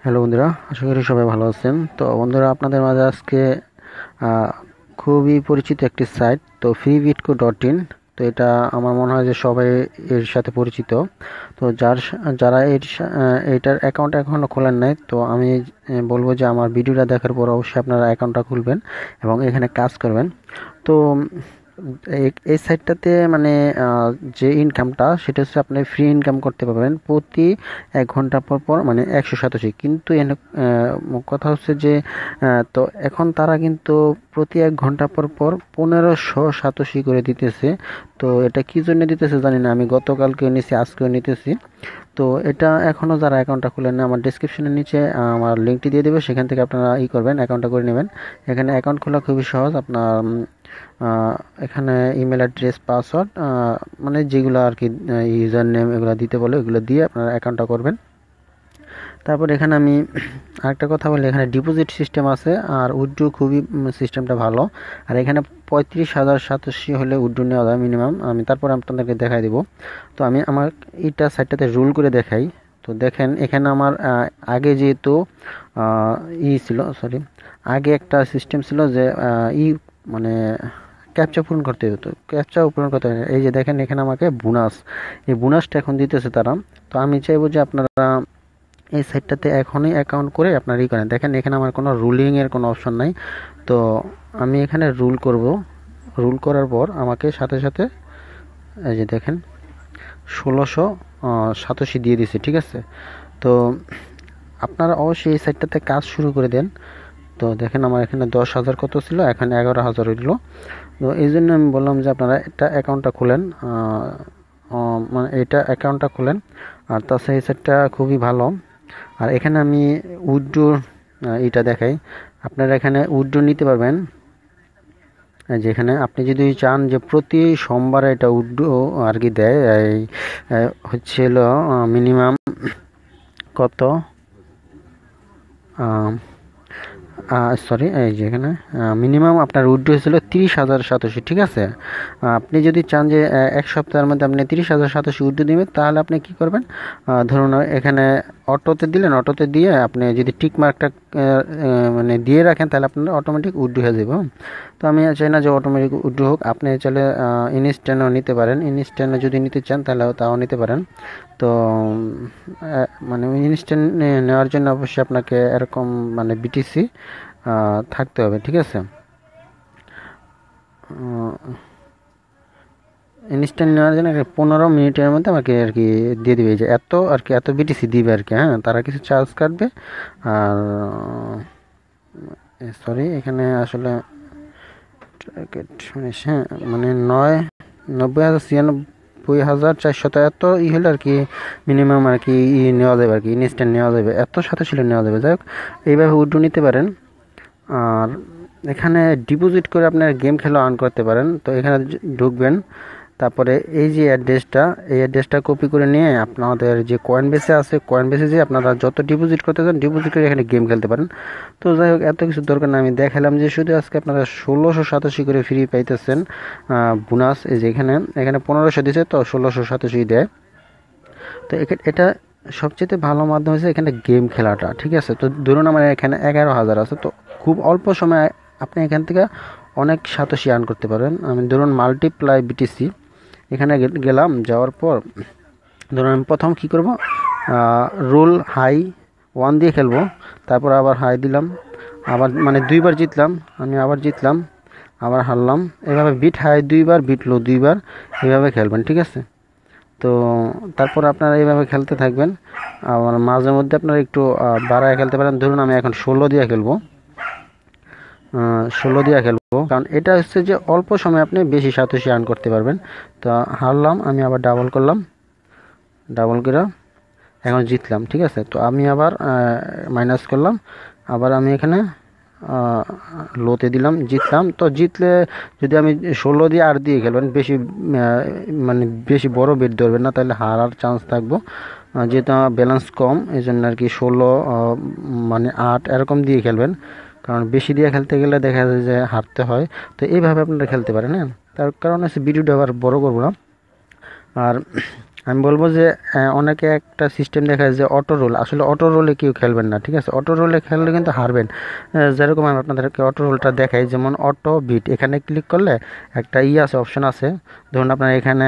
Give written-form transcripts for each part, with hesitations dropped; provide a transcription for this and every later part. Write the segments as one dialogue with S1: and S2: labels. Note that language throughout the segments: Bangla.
S1: হ্যালো বন্ধুরা, আশা করি সবাই ভালো আছেন। তো বন্ধুরা, আপনাদের মাঝে আজকে আহ, খুবই পরিচিত একটি সাইট, তো freebitco.in। তো এটা আমার মনে হয় যে সবাই এর সাথে পরিচিত। তো যারা এটার অ্যাকাউন্ট এখনো খোলেন নাই, তো আমি বলবো যে আমার ভিডিওটা দেখার পর অবশ্যই আপনারা অ্যাকাউন্টটা খুলবেন এবং এখানে কাজ করবেন। তো এই সাইটটাতে মানে যে ইনকামটা সেটা হচ্ছে আপনি ফ্রি ইনকাম করতে পারবেন প্রতি 1 ঘন্টা পর পর, মানে 187। কিন্তু কথা হচ্ছে যে তো এখন তারা কিন্তু প্রতি 1 ঘন্টা পর পর 1587 করে দিতেছে। তো এটা কি জন্য দিতেছে জানি না, আমি গতকালকে নিছি, আজকেও নিতেছি। তো এটা এখনো যারা অ্যাকাউন্টটা খুলেন না, আমার ডেসক্রিপশনের নিচে আমার লিঙ্কটি দিয়ে দেবো, সেখান থেকে আপনারা করবেন, অ্যাকাউন্টটা করে নেবেন। এখানে অ্যাকাউন্ট খোলা খুবই সহজ। আপনার এখানে ইমেল অ্যাড্রেস, পাসওয়ার্ড, মানে যেগুলো আর কি ইউজার নেম এগুলো দিতে বলে, এগুলো দিয়ে আপনারা অ্যাকাউন্টটা করবেন। তারপর এখানে আমি আরেকটা কথা বলি, এখানে ডিপোজিট সিস্টেম আছে আর উইথড্র খুবই সিস্টেমটা ভালো। আর এখানে 35,087 হলে উইথড্র নেওয়া যায় মিনিমাম। আমি তারপর আপনাদেরকে দেখাই দিব। তো আমি আমার এইটা সাইটটাতে রুল করে দেখাই। তো দেখেন এখানে আমার আগে যেহেতু ছিল, সরি, আগে একটা সিস্টেম ছিল যে মানে ক্যাপচা পূরণ করতে হতো, ক্যাপচা পূরণ করতে হয়। এই যে দেখেন এখানে আমাকে বোনাস, এই বোনাসটা এখন দিতেছে তারা। তো আমি চাইবো যে আপনারা এই সাইটটাতে এখনই অ্যাকাউন্ট করে আপনার করেন। দেখেন এখানে আমার কোনো রুলিং এর কোনো অপশন নাই। তো আমি এখানে রুল করব। রুল করার পর আমাকে সাথে সাথে এই যে দেখেন 1687 দিয়ে দিছে, ঠিক আছে। তো আপনারা অবশ্যই এই সাইটটাতে কাজ শুরু করে দেন। তো দেখেন আমার এখানে 10,000 কত ছিল, এখন 11,000 হইল। তো এই জন্য আমি বললাম যে আপনারা এটা অ্যাকাউন্টটা খুলেন, মানে এটা অ্যাকাউন্টটা খুলেন। আর তাছাড়া এই সাইটটা খুবই ভালো। আর এখানে আমি উইথড্র এটা দেখাই। আপনারা এখানে উইথড্র নিতে পারবেন। যেখানে আপনি যদি চান যে প্রতি সোমবারে এটা উইথড্র আর কি দেয়, এই হচ্ছে হলো মিনিমাম কত, সরি, এই যেখানে মিনিমাম আপনার উইথড্র ছিল 30,087, ঠিক আছে। আপনি যদি চান যে 1 সপ্তাহের মধ্যে আপনি 30,087 উইথড্র দিবেন, তাহলে আপনি কি করবেন, ধরুন এখানে অটোতে দিলেন, অটোতে দিয়ে আপনি যদি টিক মার্কটা মানে দিয়ে রাখেন, তাহলে আপনার অটোমেটিক উইথড্র হয়ে যাবে। তো আমি চাই না যে অটোমেটিক উইথড্র হোক, আপনি চাইলে ইনস্ট্যান্টও নিতে পারেন। ইনস্ট্যান্টে যদি নিতে চান তাহলে তাও নিতে পারেন। তো মানে ইনস্ট্যান্ট নেওয়ার জন্য অবশ্যই আপনাকে এরকম মানে বিটিসি থাকতে হবে, ঠিক আছে। ইনস্ট্যান্ট নেওয়ার জন্য 15 মিনিটের মধ্যে আমাকে আর কি দিয়ে দিবে, যে এত আর কি, এত বিটিসি দিবে আর কি। হ্যাঁ, তারা কিছু চার্জ কাটবে। আর সরি, এখানে আসলে হ্যাঁ, মানে 90,96,400 এত হলে আর কি মিনিমাম আর কি নেওয়া যাবে আর কি, ইনস্ট্যান্ট নেওয়া যাবে, এত সাথে ছিল নেওয়া যাবে। যাই হোক, এইভাবে উইথড্র নিতে পারেন। আর এখানে ডিপোজিট করে আপনার গেম খেলা আর্ন করতে পারেন। তো এখানে ঢুকবেন, তারপরে এই যে অ্যাড্রেসটা, এই অ্যাড্রেসটা কপি করে নিয়ে আপনাদের যে কয়েন বেসে আছে, কয়েন বেসে যে আপনারা যত ডিপোজিট করতে চান ডিপোজিট করে এখানে গেম খেলতে পারেন। তো যাই হোক, এত কিছু দরকার না, আমি দেখালাম যে শুধু আজকে আপনারা 1687 করে ফ্রি পাইতেছেন বোনাস। এই যে এখানে এখানে 1500 দিছে, তো 1687 দেয়। তো এটা সবচেয়ে ভালো মাধ্যম হচ্ছে এখানে গেম খেলাটা, ঠিক আছে। তো ধরুন আমার এখানে 11,000 আছে, তো খুব অল্প সময় আপনি এখান থেকে অনেক সাতোশি আর্ন করতে পারেন। আমি ধরুন মাল্টিপ্লাই বিটিসি এখানে গেলাম, যাওয়ার পর ধরুন আমি প্রথম কী করব, রোল হাই 1 দিয়ে খেলবো। তারপর আবার হাই দিলাম, আবার মানে 2বার জিতলাম, আমি আবার জিতলাম, আবার হারলাম। এভাবে বিট হাই 2বার, বিট লো 2বার, এভাবে খেলবেন, ঠিক আছে। তো তারপর আপনারা এইভাবে খেলতে থাকবেন। আবার মাঝে মধ্যে আপনারা একটু বাড়ায় খেলতে পারেন। ধরুন আমি এখন 16 দিয়ে খেলবো, 16 দিয়ে খেলবো, কারণ এটা হচ্ছে যে অল্প সময় আপনি বেশি সাতোশি আর্ন করতে পারবেন। তো হারলাম, আমি আবার ডাবল করলাম, ডাবল করে এখন জিতলাম, ঠিক আছে। তো আমি আবার মাইনাস করলাম, আবার আমি এখানে লোতে দিলাম, জিতলাম। তো জিতলে যদি আমি 16 দিয়ে 8 দিয়ে খেলবেন, বেশি মানে বেশি বড় বেট ধরবেন না, তাহলে হারার চান্স থাকবো। যেহেতু আমার ব্যালেন্স কম, এই জন্য আর কি 16 মানে 8 এরকম দিয়ে খেলবেন, কারণ বেশি দিয়ে খেলতে গেলে দেখা যায় যে হারতে হয়। তো এইভাবে আপনারা খেলতে পারেন। হ্যাঁ, তার কারণ হচ্ছে ভিডিওটা আবার বড় করবো না। আর আমি বলবো যে অনেকে একটা সিস্টেম দেখায় যে অটো রোল, আসলে অটো রোলে কেউ খেলবেন না, ঠিক আছে? অটো রোলে খেললে কিন্তু হারবেন। যেরকম আমি আপনাদেরকে অটো রোলটা দেখাই, যেমন অটো বিট, এখানে ক্লিক করলে একটা আছে, অপশন আছে। ধরুন আপনার এখানে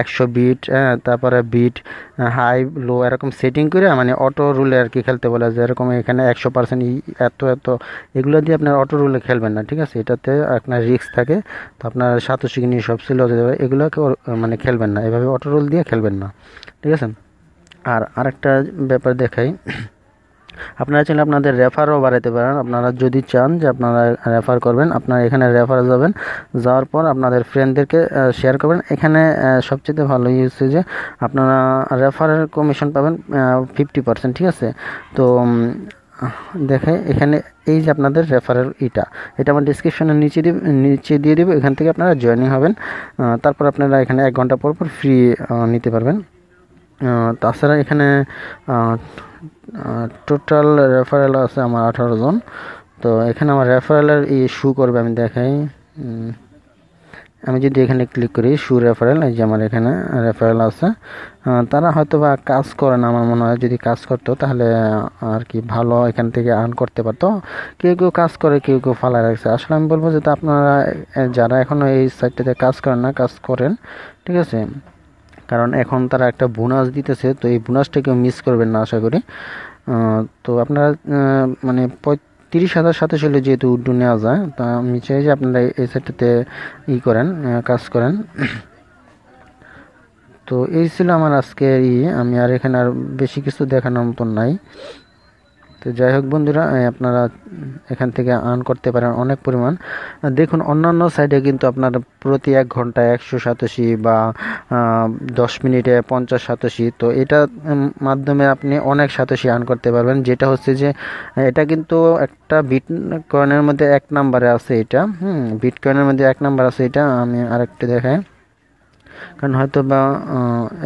S1: 100 বিট, তারপরে বিট হাই লো এরকম সেটিং করে মানে অটো রুলে আর কি খেলতে বলে, যেরকম এখানে 100% এত এত, এগুলো দিয়ে আপনার অটো রুলে খেলবেন না, ঠিক আছে? এটাতে আপনার রিস্ক থাকে। তো আপনার সাতোশি নিয়ে সব ছিল, এগুলো মানে খেলবেন না, এভাবে অটো রোল দিয়ে খেলবেন না, ঠিক আছে? আর আরেকটা ব্যাপার দেখাই, আপনারা চাইলে আপনাদের রেফারও বাড়াতে পারেন। আপনারা যদি চান যে আপনারা রেফার করবেন, আপনারা এখানে রেফার যাবেন, যাওয়ার পর আপনাদের ফ্রেন্ডদেরকে শেয়ার করবেন। এখানে সবচেয়ে ভালো হচ্ছে যে আপনারা রেফারের কমিশন পাবেন 50%, ঠিক আছে? তো দেখে এখানে এই যে আপনাদের রেফারেল এটা আমার ডিসক্রিপশনের নিচে দিয়ে দেবো, এখান থেকে আপনারা জয়েনিং হবেন। তারপর আপনারা এখানে 1 ঘন্টা পর পর ফ্রি নিতে পারবেন। তাছাড়া এখানে টোটাল রেফারেল আছে আমার 18 জন। তো এখানে আমার রেফারেলের শু করবে, আমি দেখাই। আমি যদি এখানে ক্লিক করি শু রেফারেল, এই যে আমার এখানে রেফারেল আছে। তারা হয়তো বা কাজ করে না, আমার মনে হয় যদি কাজ করতো তাহলে আর কি ভালো এখান থেকে আর্ন করতে পারতো। কেউ কেউ কাজ করে, কেউ কেউ ফালা রাখছে। আসলে আমি বলবো যে আপনারা যারা এখনো এই সাইটটাতে কাজ করেন না, কাজ করেন, ঠিক আছে? কারণ এখন তারা একটা বোনাস দিতেছে, তো এই বোনাসটা কেউ মিস করবেন না আশা করি। তো আপনারা মানে 30,000 সাথে ছিল যেহেতু উড্ডু নেওয়া যায়, তা আমি চাই যে আপনারা এই সাইটটাতে করেন, কাজ করেন। তো এই ছিল আমার আজকে আমি আর এখানে আর বেশি কিছু দেখানোর মতন নাই। তো যাই হোক বন্ধুরা, আপনারা এখান থেকে আর্ন করতে পারেন অনেক পরিমাণ। দেখুন অন্যান্য সাইটে কিন্তু আপনার প্রতি 1 ঘন্টায় 187 বা 10 মিনিটে 50 সাতোশি, তো এটা মাধ্যমে আপনি অনেক সাতোশি আর্ন করতে পারবেন। যেটা হচ্ছে যে এটা কিন্তু একটা বিট কয়েনের মধ্যে 1 নম্বরে আছে এটা। বিট কয়েনের মধ্যে 1 নম্বর আছে এটা। আমি আরেকটু দেখাই, কারণ হয়তো বা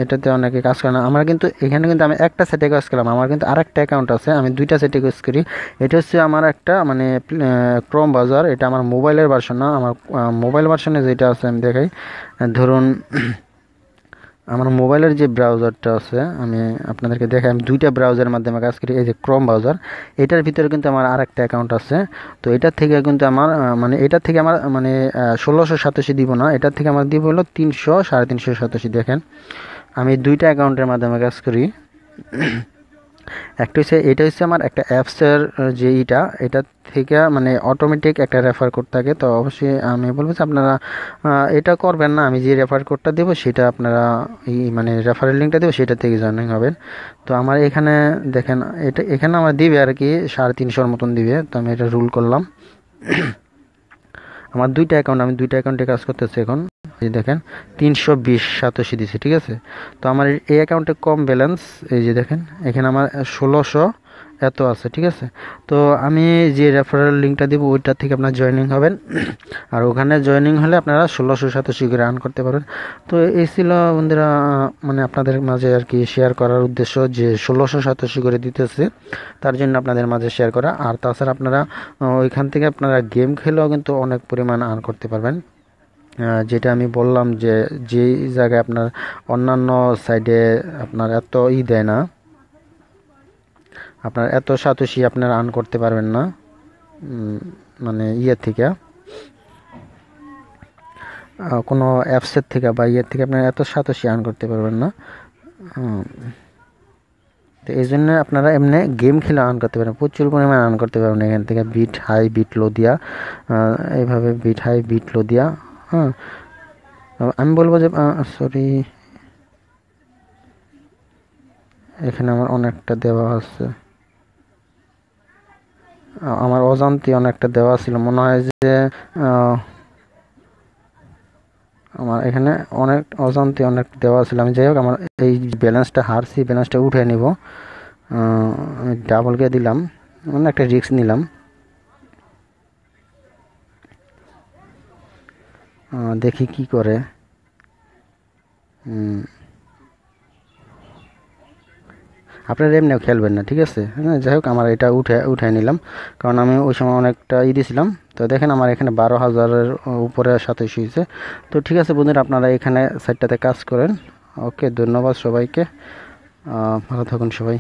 S1: এটাতে অনেকে কাজ করে না। আমরা কিন্তু এখানে কিন্তু আমি একটা সেটে কাজ করলাম, আমার কিন্তু আরেকটা অ্যাকাউন্ট আছে, আমি 2টা সেটে কাজ করি। এটা হচ্ছে আমার একটা মানে ক্রোম ব্রাউজার, এটা আমার মোবাইলের ভার্সন না, আমার মোবাইল ভার্সনে যেটা আছে আমি দেখাই। ধরুন আমার মোবাইলের যে ব্রাউজারটা আছে আমি আপনাদেরকে দেখাই, আমি 2টা ব্রাউজারের মাধ্যমে কাজ করি। এই যে ক্রোম ব্রাউজার, এটার ভিতরে কিন্তু আমার আরেকটা অ্যাকাউন্ট আছে। তো এটার থেকে কিন্তু আমার মানে এটার থেকে আমার মানে 1687 দিব না, এটার থেকে আমার দিব হলো 300 350 দেখেন আমি 2টা অ্যাকাউন্টের মাধ্যমে কাজ করি। একটা হচ্ছে এটা হচ্ছে আমার একটা অ্যাপসের যে এটা থেকে মানে অটোমেটিক একটা রেফার কোড থাকে। তো অবশ্যই আমি বলবো যে আপনারা এটা করবেন না, আমি যে রেফার কোডটা দেবো সেটা আপনারা মানে রেফারেল লিঙ্কটা দেবো সেটা থেকে জয়েনিং হবেন। তো আমার এখানে দেখেন এখানে আমার দিবে আর কি 350 মতন দিবে। তো আমি এটা রুল করলাম। আমার 2টা অ্যাকাউন্ট, আমি 2টা অ্যাকাউন্টে কাজ করতেছি এখন। এই দেখেন 320 সাতোশি দিছে, ঠিক আছে? তো আমার এই অ্যাকাউন্টে কম ব্যালেন্স, এই যে দেখেন এখানে আমার 1600 এত আছে, ঠিক আছে? তো আমি যে রেফারেল লিঙ্কটা দেবো ওইটা থেকে আপনার জয়েনিং হবেন। আর ওখানে জয়েনিং হলে আপনারা 1687 করে আর্ন করতে পারবেন। তো এই ছিল বন্ধুরা মানে আপনাদের মাঝে আর কি শেয়ার করার উদ্দেশ্য, যে 1687 করে দিতেছে তার জন্য আপনাদের মাঝে শেয়ার করা। আর তাছাড়া আপনারা ওইখান থেকে আপনারা গেম খেলেও কিন্তু অনেক পরিমাণ আর্ন করতে পারবেন। যেটা আমি বললাম যে যেই জায়গায় আপনার অন্যান্য সাইডে আপনার এত দেয় না, আপনার এত সাতোশি আপনার আর্ন করতে পারবেন না, মানে থেকে কোনো অ্যাপসের থেকে বা থেকে আপনার এত সাতোশি আর্ন করতে পারবেন না। তো এই জন্য আপনারা এমনি গেম খেলে আর্ন করতে পারেন, প্রচুর পরিমাণে আর্ন করতে পারবেন এখান থেকে বিট হাই বিট লো দিয়া, এইভাবে বিট হাই বিট লো দিয়া। হ্যাঁ, আমি বলবো যে সরি, এখানে আমার অনেকটা দেওয়া আছে, আমার অজান্তে অনেকটা দেওয়া ছিল, মনে হয় যে আমার এখানে অনেক অজান্তে অনেক দেওয়া ছিল। আমি যাই হোক আমার এই ব্যালেন্সটা হারছি, ব্যালেন্সটা উঠে নিব। আমি ডাবলকে দিলাম, মানে একটা রিস্ক নিলাম। দেখি কি করে। আপনারা এমনিও খেলবেন না, ঠিক আছে? হ্যাঁ, যাই হোক আমার এটা উঠাই নিলাম, কারণ আমি ওই সময় অনেকটা দিয়েছিলাম। তো দেখেন আমার এখানে 12,000-এর উপরে সাথে হয়েছে। তো ঠিক আছে বন্ধুরা, আপনারা এখানে সাইটটাতে কাজ করেন, ওকে, ধন্যবাদ সবাইকে। ভালো থাকুন সবাই।